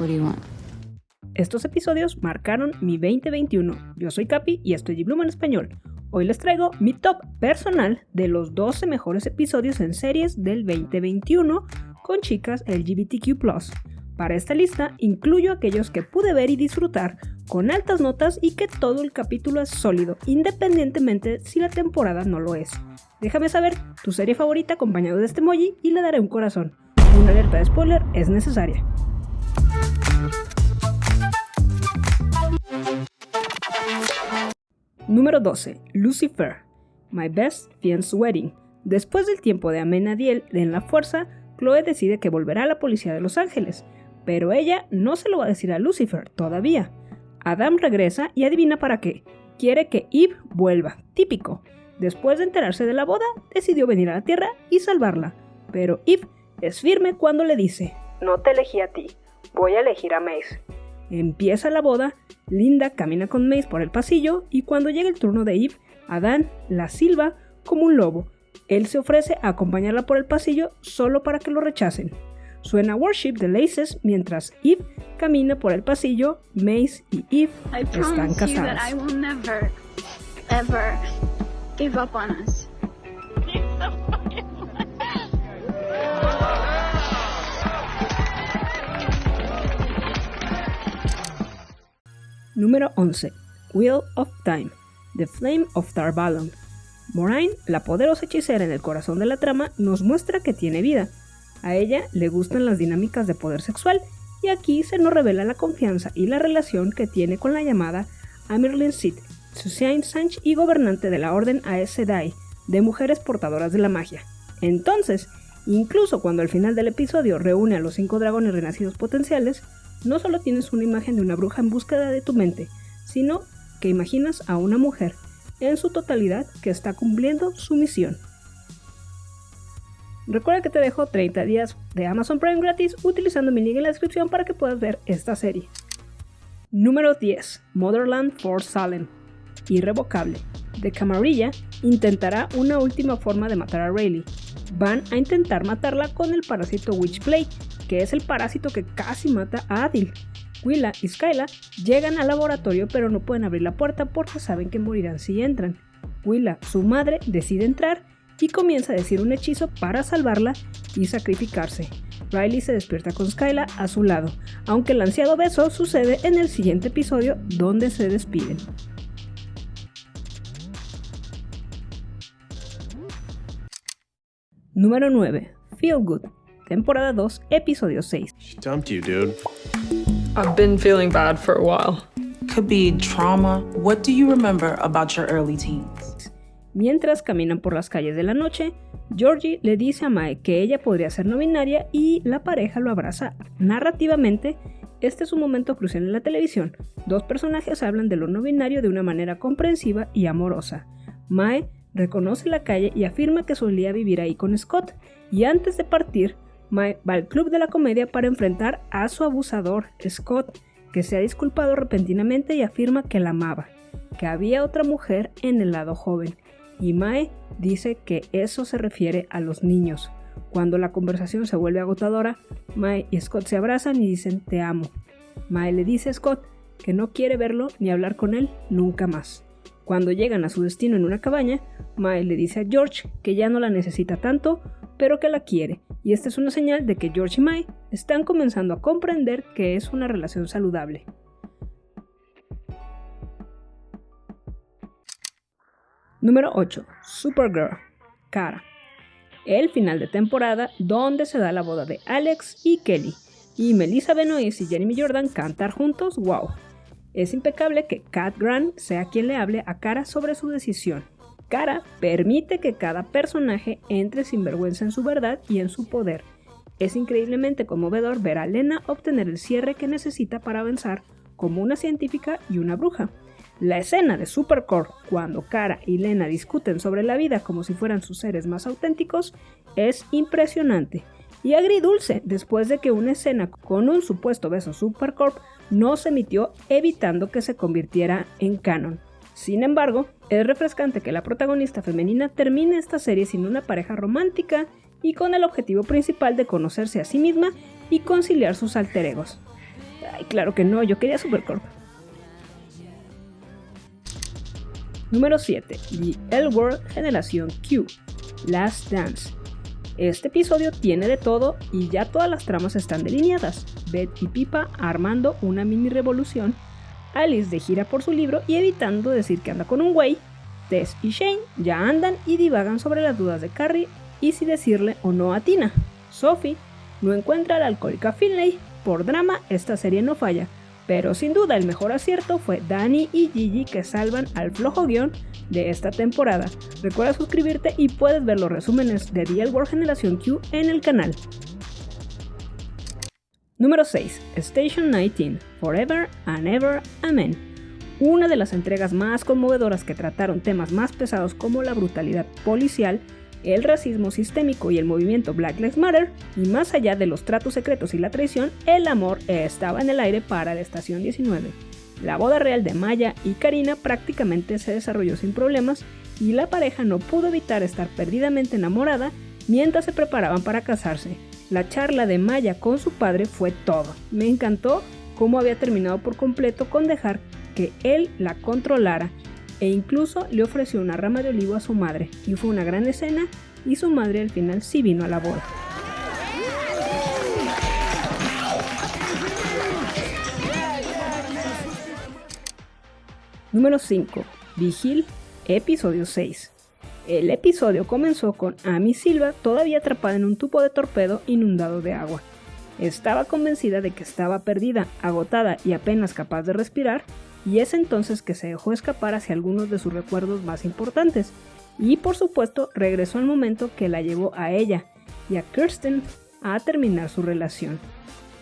What do you want? Estos episodios marcaron mi 2021. Yo soy Capi y esto es G-Bloom en español. Hoy les traigo mi top personal de los 12 mejores episodios en series del 2021 con chicas LGBTQ+. Para esta lista incluyo aquellos que pude ver y disfrutar con altas notas y que todo el capítulo es sólido, independientemente si la temporada no lo es. Déjame saber tu serie favorita acompañado de este emoji y le daré un corazón. Una alerta de spoiler es necesaria. Número 12. Lucifer, My Best Friend's Wedding. Después del tiempo de Amenadiel en la fuerza, Chloe decide que volverá a la policía de Los Ángeles, pero ella no se lo va a decir a Lucifer todavía. Adam regresa y adivina para qué. Quiere que Eve vuelva, típico. Después de enterarse de la boda, decidió venir a la Tierra y salvarla, pero Eve es firme cuando le dice: no te elegí a ti, voy a elegir a Mace. Empieza la boda, Linda camina con Mace por el pasillo y cuando llega el turno de Eve, Adán la silba como un lobo. Él se ofrece a acompañarla por el pasillo solo para que lo rechacen. Suena Worship de Laces mientras Eve camina por el pasillo. Mace y Eve están casadas. Número 11. Wheel of Time, The Flame of Tar Valon. Moiraine, la poderosa hechicera en el corazón de la trama, nos muestra que tiene vida. A ella le gustan las dinámicas de poder sexual y aquí se nos revela la confianza y la relación que tiene con la llamada Amyrlin Seat, Suzanne Sanch y gobernante de la Orden Aes Sedai, de mujeres portadoras de la magia. Entonces, incluso cuando al final del episodio reúne a los 5 dragones renacidos potenciales, no solo tienes una imagen de una bruja en búsqueda de tu mente, sino que imaginas a una mujer en su totalidad que está cumpliendo su misión. Recuerda que te dejo 30 días de Amazon Prime gratis utilizando mi link en la descripción para que puedas ver esta serie. Número 10. Motherland for Salem. Irrevocable. The Camarilla intentará una última forma de matar a Rayleigh. Van a intentar matarla con el parásito Witchblade, que es el parásito que casi mata a Adil. Willa y Skyla llegan al laboratorio pero no pueden abrir la puerta porque saben que morirán si entran. Willa, su madre, decide entrar y comienza a decir un hechizo para salvarla y sacrificarse. Riley se despierta con Skyla a su lado, aunque el ansiado beso sucede en el siguiente episodio donde se despiden. Número 9. Feel Good, temporada 2, episodio 6. She dumped you, dude. I've been feeling bad for a while. Could be trauma. What do you remember about your early teens? Mientras caminan por las calles de la noche, Georgie le dice a Mae que ella podría ser no binaria y la pareja lo abraza. Narrativamente, este es un momento crucial en la televisión. Dos personajes hablan de lo no binario de una manera comprensiva y amorosa. Mae reconoce la calle y afirma que solía vivir ahí con Scott, y antes de partir, Mae va al club de la comedia para enfrentar a su abusador, Scott, que se ha disculpado repentinamente y afirma que la amaba, que había otra mujer en el lado joven, y Mae dice que eso se refiere a los niños. Cuando la conversación se vuelve agotadora, Mae y Scott se abrazan y dicen te amo. Mae le dice a Scott que no quiere verlo ni hablar con él nunca más. Cuando llegan a su destino en una cabaña, Mae le dice a George que ya no la necesita tanto, pero que la quiere, y esta es una señal de que George y Mae están comenzando a comprender que es una relación saludable. Número 8. Supergirl, Kara. El final de temporada donde se da la boda de Alex y Kelly, y Melissa Benoist y Jeremy Jordan cantar juntos, wow. Es impecable que Kat Grant sea quien le hable a Kara sobre su decisión. Kara permite que cada personaje entre sin vergüenza en su verdad y en su poder. Es increíblemente conmovedor ver a Lena obtener el cierre que necesita para avanzar como una científica y una bruja. La escena de Supercore, cuando Kara y Lena discuten sobre la vida como si fueran sus seres más auténticos, es impresionante. Y agridulce después de que una escena con un supuesto beso Supercorp no se emitió, evitando que se convirtiera en canon. Sin embargo, es refrescante que la protagonista femenina termine esta serie sin una pareja romántica y con el objetivo principal de conocerse a sí misma y conciliar sus alter egos. Ay, claro que no, yo quería Supercorp. Número 7. The L-Word Generación Q. Last Dance. Este episodio tiene de todo y ya todas las tramas están delineadas. Beth y Pippa armando una mini revolución, Alice de gira por su libro y evitando decir que anda con un güey, Tess y Shane ya andan y divagan sobre las dudas de Carrie y si decirle o no a Tina. Sophie no encuentra a la alcohólica Finlay. Por drama, esta serie no falla, pero sin duda el mejor acierto fue Dani y Gigi que salvan al flojo guión de esta temporada. Recuerda suscribirte y puedes ver los resúmenes de The L-Word Generación Q en el canal. Número 6. Station 19. Forever and Ever Amen. Una de las entregas más conmovedoras que trataron temas más pesados como la brutalidad policial, el racismo sistémico y el movimiento Black Lives Matter, y más allá de los tratos secretos y la traición, el amor estaba en el aire para la estación 19. La boda real de Maya y Karina prácticamente se desarrolló sin problemas y la pareja no pudo evitar estar perdidamente enamorada mientras se preparaban para casarse. La charla de Maya con su padre fue todo. Me encantó cómo había terminado por completo con dejar que él la controlara e incluso le ofreció una rama de olivo a su madre, y fue una gran escena y su madre al final sí vino a la boda. Número 5. Vigil, episodio 6. El episodio comenzó con Amy Silva todavía atrapada en un tubo de torpedo inundado de agua. Estaba convencida de que estaba perdida, agotada y apenas capaz de respirar, y es entonces que se dejó escapar hacia algunos de sus recuerdos más importantes, y por supuesto regresó al momento que la llevó a ella y a Kirsten a terminar su relación.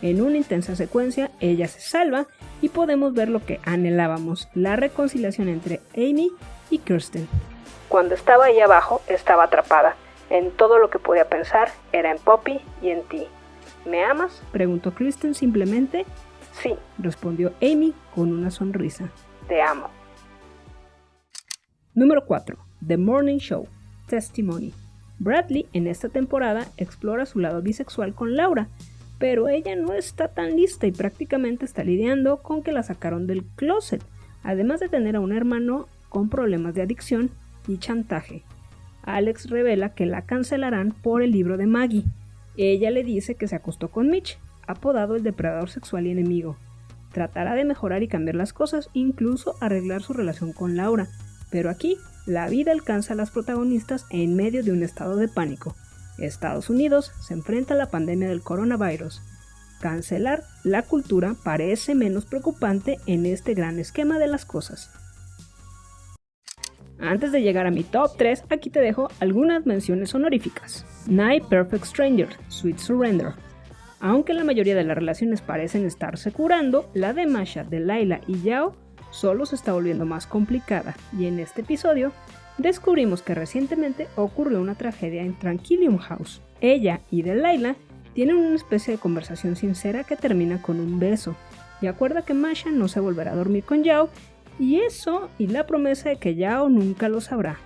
En una intensa secuencia, ella se salva y podemos ver lo que anhelábamos, la reconciliación entre Amy y Kirsten. Cuando estaba ahí abajo, estaba atrapada. En todo lo que podía pensar era en Poppy y en ti. ¿Me amas?, preguntó Kirsten simplemente. Sí, respondió Amy con una sonrisa. Te amo. Número 4. The Morning Show. Testimony. Bradley en esta temporada explora su lado bisexual con Laura, pero ella no está tan lista y prácticamente está lidiando con que la sacaron del closet, además de tener a un hermano con problemas de adicción y chantaje. Alex revela que la cancelarán por el libro de Maggie. Ella le dice que se acostó con Mitch, apodado el depredador sexual y enemigo. Tratará de mejorar y cambiar las cosas, incluso arreglar su relación con Laura, pero aquí la vida alcanza a las protagonistas en medio de un estado de pánico. Estados Unidos se enfrenta a la pandemia del coronavirus. Cancelar la cultura parece menos preocupante en este gran esquema de las cosas. Antes de llegar a mi top 3, aquí te dejo algunas menciones honoríficas. Night Perfect Stranger, Sweet Surrender. Aunque la mayoría de las relaciones parecen estarse curando, la de Masha, Delilah y Yao solo se está volviendo más complicada, y en este episodio descubrimos que recientemente ocurrió una tragedia en Tranquilium House. Ella y Delilah tienen una especie de conversación sincera que termina con un beso, y acuerda que Masha no se volverá a dormir con Yao, y eso y la promesa de que Yao nunca lo sabrá.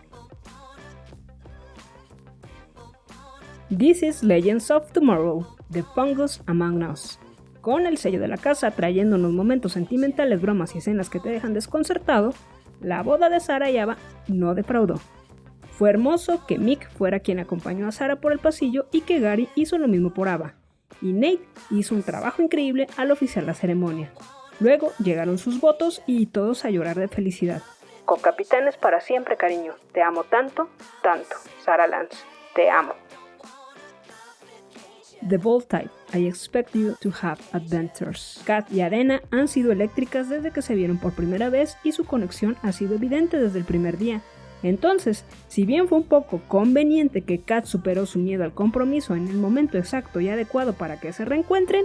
This is Legends of Tomorrow, The Fungus Among Us. Con el sello de la casa trayéndonos momentos sentimentales, bromas y escenas que te dejan desconcertado, la boda de Sarah y Ava no defraudó. Fue hermoso que Mick fuera quien acompañó a Sarah por el pasillo y que Gary hizo lo mismo por Ava. Y Nate hizo un trabajo increíble al oficiar la ceremonia. Luego llegaron sus votos y todos a llorar de felicidad. Co-capitanes para siempre, cariño. Te amo tanto, tanto. Sarah Lance, te amo. The Bold Type, I Expect You to Have Adventures. Kat y Arena han sido eléctricas desde que se vieron por primera vez y su conexión ha sido evidente desde el primer día. Entonces, si bien fue un poco conveniente que Kat superó su miedo al compromiso en el momento exacto y adecuado para que se reencuentren,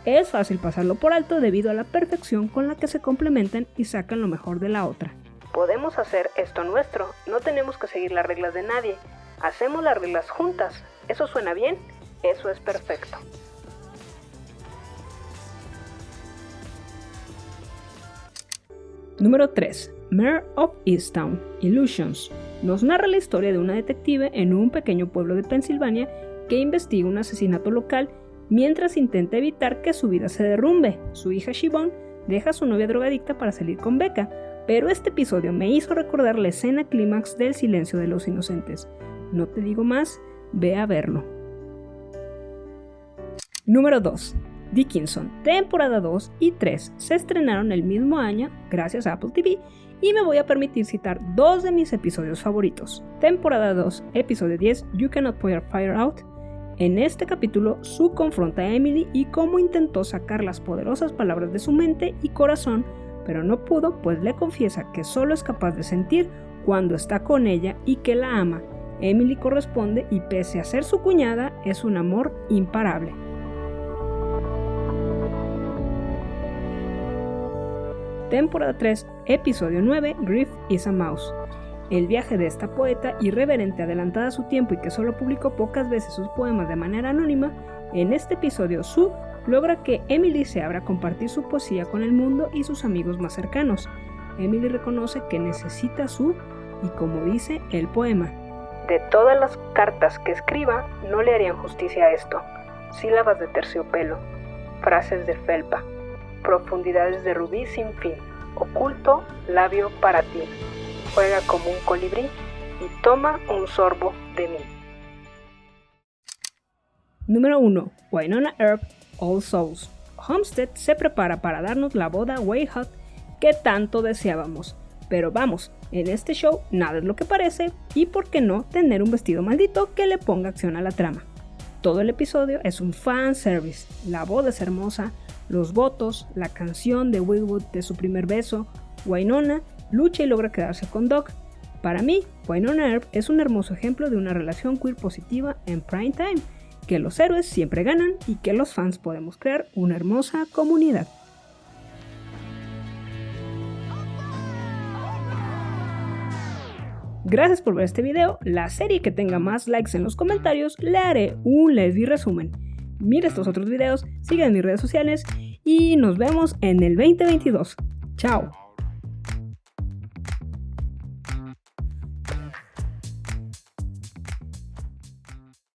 es fácil pasarlo por alto debido a la perfección con la que se complementan y sacan lo mejor de la otra. Podemos hacer esto nuestro, no tenemos que seguir las reglas de nadie, hacemos las reglas juntas. ¿Eso suena bien? Eso es perfecto. Número 3. Mare of Easttown, Illusions. Nos narra la historia de una detective en un pequeño pueblo de Pensilvania que investiga un asesinato local mientras intenta evitar que su vida se derrumbe. Su hija Siobhan deja a su novia drogadicta para salir con Becca, pero este episodio me hizo recordar la escena clímax del Silencio de los Inocentes. No te digo más, ve a verlo. Número 2. Dickinson, temporada 2 y 3 se estrenaron el mismo año gracias a Apple TV y me voy a permitir citar dos de mis episodios favoritos. Temporada 2, episodio 10, You Cannot Put Your Fire Out. En este capítulo, Sue confronta a Emily y cómo intentó sacar las poderosas palabras de su mente y corazón, pero no pudo, pues le confiesa que solo es capaz de sentir cuando está con ella y que la ama. Emily corresponde y pese a ser su cuñada, es un amor imparable. Temporada 3, episodio 9, Grief is a Mouse. El viaje de esta poeta irreverente adelantada a su tiempo y que solo publicó pocas veces sus poemas de manera anónima, en este episodio Sue logra que Emily se abra a compartir su poesía con el mundo y sus amigos más cercanos. Emily reconoce que necesita a Sue y como dice el poema, de todas las cartas que escriba no le harían justicia a esto, sílabas de terciopelo, frases de felpa, profundidades de rubí sin fin, oculto labio para ti, juega como un colibrí y toma un sorbo de mí. Número 1. Wynonna Earp, All Souls. Homestead se prepara para darnos la boda way hot que tanto deseábamos. Pero vamos, en este show nada es lo que parece y por qué no tener un vestido maldito que le ponga acción a la trama. Todo el episodio es un fan service, la boda es hermosa, los votos, la canción de Wildwood de su primer beso, Wynonna lucha y logra quedarse con Doug. Para mí, Wynonna Earp es un hermoso ejemplo de una relación queer positiva en prime time, que los héroes siempre ganan y que los fans podemos crear una hermosa comunidad. Gracias por ver este video, la serie que tenga más likes en los comentarios le haré un lesbi resumen. Mira estos otros videos, sigue en mis redes sociales y nos vemos en el 2022. ¡Chao!